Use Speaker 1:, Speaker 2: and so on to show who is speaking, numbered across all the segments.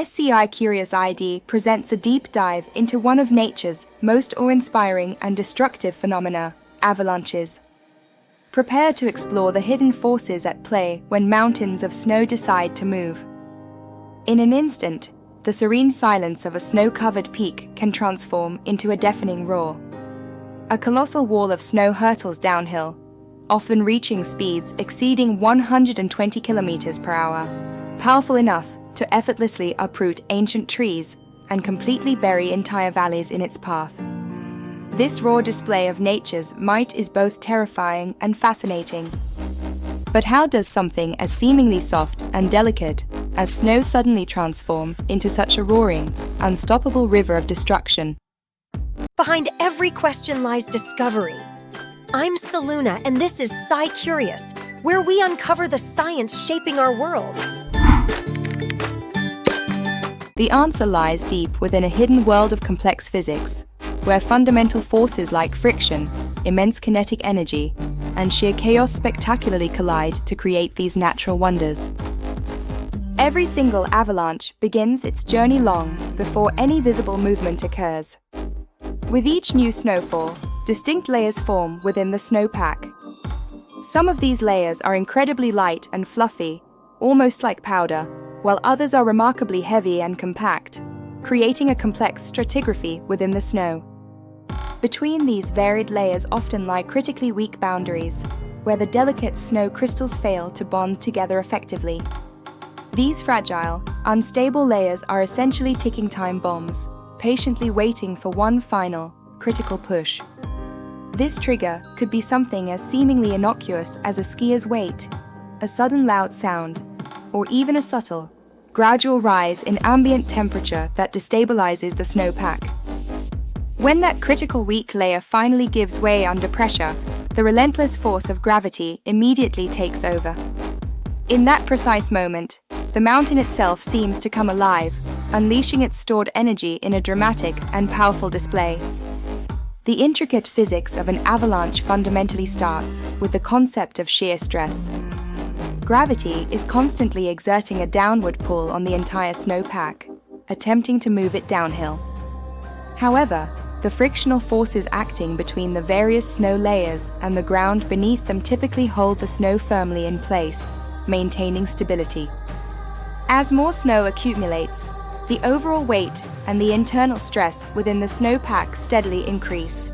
Speaker 1: SciCuriousID presents a deep dive into one of nature's most awe-inspiring and destructive phenomena, avalanches. Prepare to explore the hidden forces at play when mountains of snow decide to move. In an instant, the serene silence of a snow-covered peak can transform into a deafening roar. A colossal wall of snow hurtles downhill, often reaching speeds exceeding 120 kilometers per hour, powerful enough to effortlessly uproot ancient trees and completely bury entire valleys in its path. This raw display of nature's might is both terrifying and fascinating. But how does something as seemingly soft and delicate as snow suddenly transform into such a roaring, unstoppable river of destruction?
Speaker 2: Behind every question lies discovery. I'm Saluna, and this is SciCurious, where we uncover the science shaping our world.
Speaker 1: The answer lies deep within a hidden world of complex physics, where fundamental forces like friction, immense kinetic energy, and sheer chaos spectacularly collide to create these natural wonders. Every single avalanche begins its journey long before any visible movement occurs. With each new snowfall, distinct layers form within the snowpack. Some of these layers are incredibly light and fluffy, almost like powder, while others are remarkably heavy and compact, creating a complex stratigraphy within the snow. Between these varied layers often lie critically weak boundaries, where the delicate snow crystals fail to bond together effectively. These fragile, unstable layers are essentially ticking time bombs, patiently waiting for one final, critical push. This trigger could be something as seemingly innocuous as a skier's weight, a sudden loud sound, or even a subtle, gradual rise in ambient temperature that destabilizes the snowpack. When that critical weak layer finally gives way under pressure, the relentless force of gravity immediately takes over. In that precise moment, the mountain itself seems to come alive, unleashing its stored energy in a dramatic and powerful display. The intricate physics of an avalanche fundamentally starts with the concept of shear stress. Gravity is constantly exerting a downward pull on the entire snowpack, attempting to move it downhill. However, the frictional forces acting between the various snow layers and the ground beneath them typically hold the snow firmly in place, maintaining stability. As more snow accumulates, the overall weight and the internal stress within the snowpack steadily increase.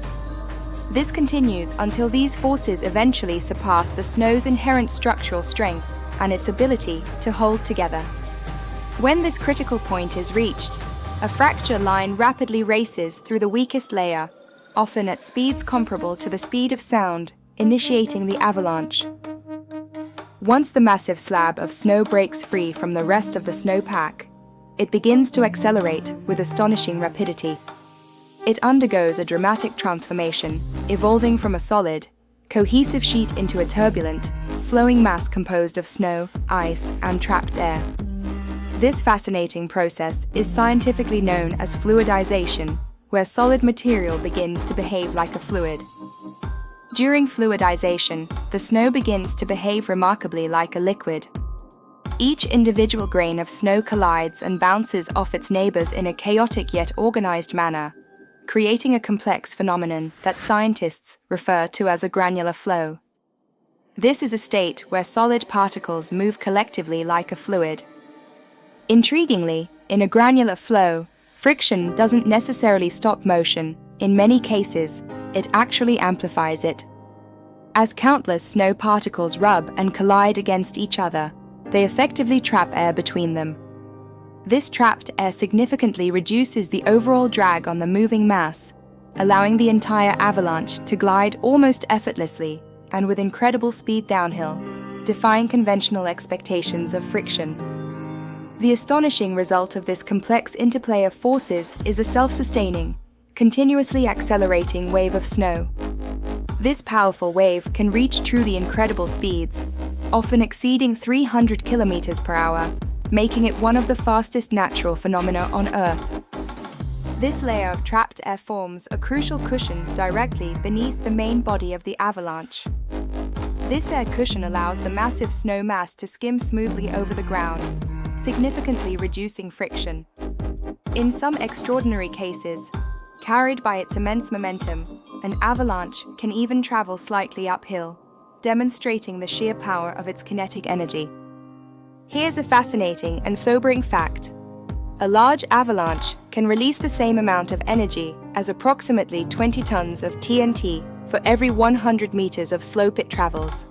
Speaker 1: This continues until these forces eventually surpass the snow's inherent structural strength and its ability to hold together. When this critical point is reached, a fracture line rapidly races through the weakest layer, often at speeds comparable to the speed of sound, initiating the avalanche. Once the massive slab of snow breaks free from the rest of the snowpack, it begins to accelerate with astonishing rapidity. It undergoes a dramatic transformation, evolving from a solid, cohesive sheet into a turbulent, flowing mass composed of snow, ice, and trapped air. This fascinating process is scientifically known as fluidization, where solid material begins to behave like a fluid. During fluidization, the snow begins to behave remarkably like a liquid. Each individual grain of snow collides and bounces off its neighbors in a chaotic yet organized manner, creating a complex phenomenon that scientists refer to as a granular flow. This is a state where solid particles move collectively like a fluid. Intriguingly, in a granular flow, friction doesn't necessarily stop motion. In many cases, it actually amplifies it. As countless snow particles rub and collide against each other, they effectively trap air between them. This trapped air significantly reduces the overall drag on the moving mass, allowing the entire avalanche to glide almost effortlessly and with incredible speed downhill, defying conventional expectations of friction. The astonishing result of this complex interplay of forces is a self-sustaining, continuously accelerating wave of snow. This powerful wave can reach truly incredible speeds, often exceeding 300 kilometers per hour, making it one of the fastest natural phenomena on Earth. This layer of trapped air forms a crucial cushion directly beneath the main body of the avalanche. This air cushion allows the massive snow mass to skim smoothly over the ground, significantly reducing friction. In some extraordinary cases, carried by its immense momentum, an avalanche can even travel slightly uphill, demonstrating the sheer power of its kinetic energy. Here's a fascinating and sobering fact. A large avalanche can release the same amount of energy as approximately 20 tons of TNT for every 100 meters of slope it travels.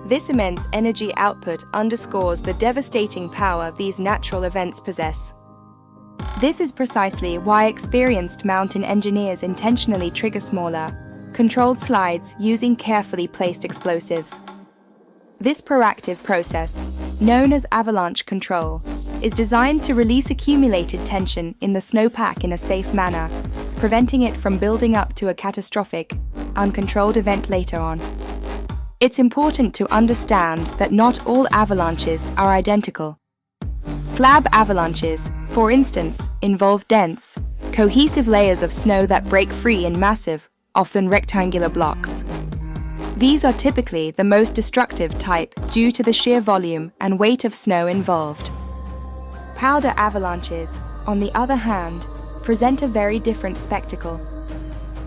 Speaker 1: This immense energy output underscores the devastating power these natural events possess. This is precisely why experienced mountain engineers intentionally trigger smaller, controlled slides using carefully placed explosives. This proactive process, known as avalanche control, is designed to release accumulated tension in the snowpack in a safe manner, preventing it from building up to a catastrophic, uncontrolled event later on. It's important to understand that not all avalanches are identical. Slab avalanches, for instance, involve dense, cohesive layers of snow that break free in massive, often rectangular blocks. These are typically the most destructive type due to the sheer volume and weight of snow involved. Powder avalanches, on the other hand, present a very different spectacle.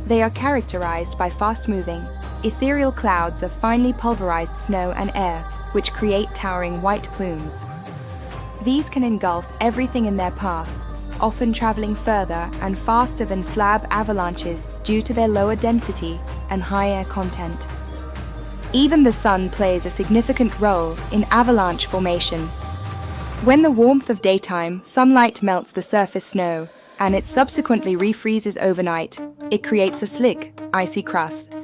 Speaker 1: They are characterized by fast-moving, ethereal clouds of finely pulverized snow and air, which create towering white plumes. These can engulf everything in their path, often traveling further and faster than slab avalanches due to their lower density and high air content. Even the sun plays a significant role in avalanche formation. When the warmth of daytime sunlight melts the surface snow and it subsequently refreezes overnight, it creates a slick, icy crust.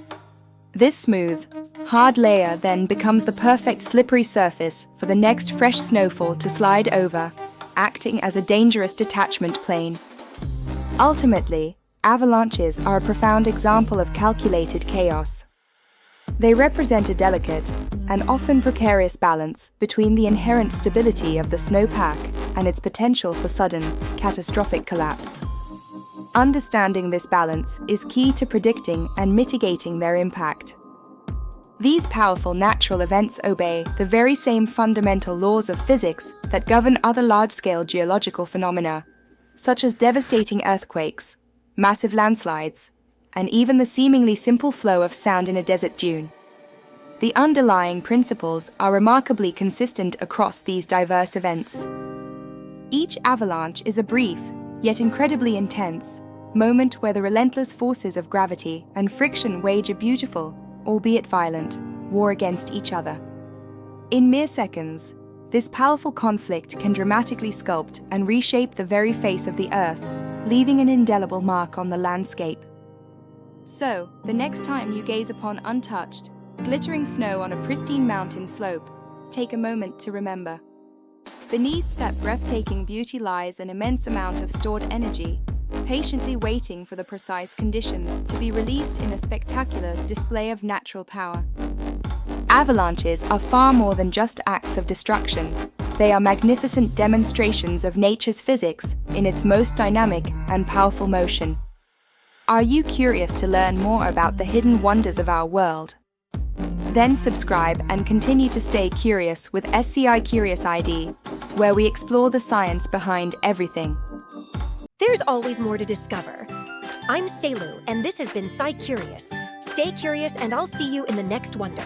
Speaker 1: This smooth, hard layer then becomes the perfect slippery surface for the next fresh snowfall to slide over, acting as a dangerous detachment plane. Ultimately, avalanches are a profound example of calculated chaos. They represent a delicate and often precarious balance between the inherent stability of the snowpack and its potential for sudden, catastrophic collapse. Understanding this balance is key to predicting and mitigating their impact. These powerful natural events obey the very same fundamental laws of physics that govern other large-scale geological phenomena, such as devastating earthquakes, massive landslides, and even the seemingly simple flow of sound in a desert dune. The underlying principles are remarkably consistent across these diverse events. Each avalanche is a brief, yet incredibly intense, moment where the relentless forces of gravity and friction wage a beautiful, albeit violent, war against each other. In mere seconds, this powerful conflict can dramatically sculpt and reshape the very face of the Earth, leaving an indelible mark on the landscape. So, the next time you gaze upon untouched, glittering snow on a pristine mountain slope, take a moment to remember. Beneath that breathtaking beauty lies an immense amount of stored energy, patiently waiting for the precise conditions to be released in a spectacular display of natural power. Avalanches are far more than just acts of destruction. They are magnificent demonstrations of nature's physics in its most dynamic and powerful motion. Are you curious to learn more about the hidden wonders of our world? Then subscribe and continue to stay curious with SciCuriousID, where we explore the science behind everything.
Speaker 2: There's always more to discover. I'm Salju, and this has been SciCurious. Stay curious, and I'll see you in the next wonder.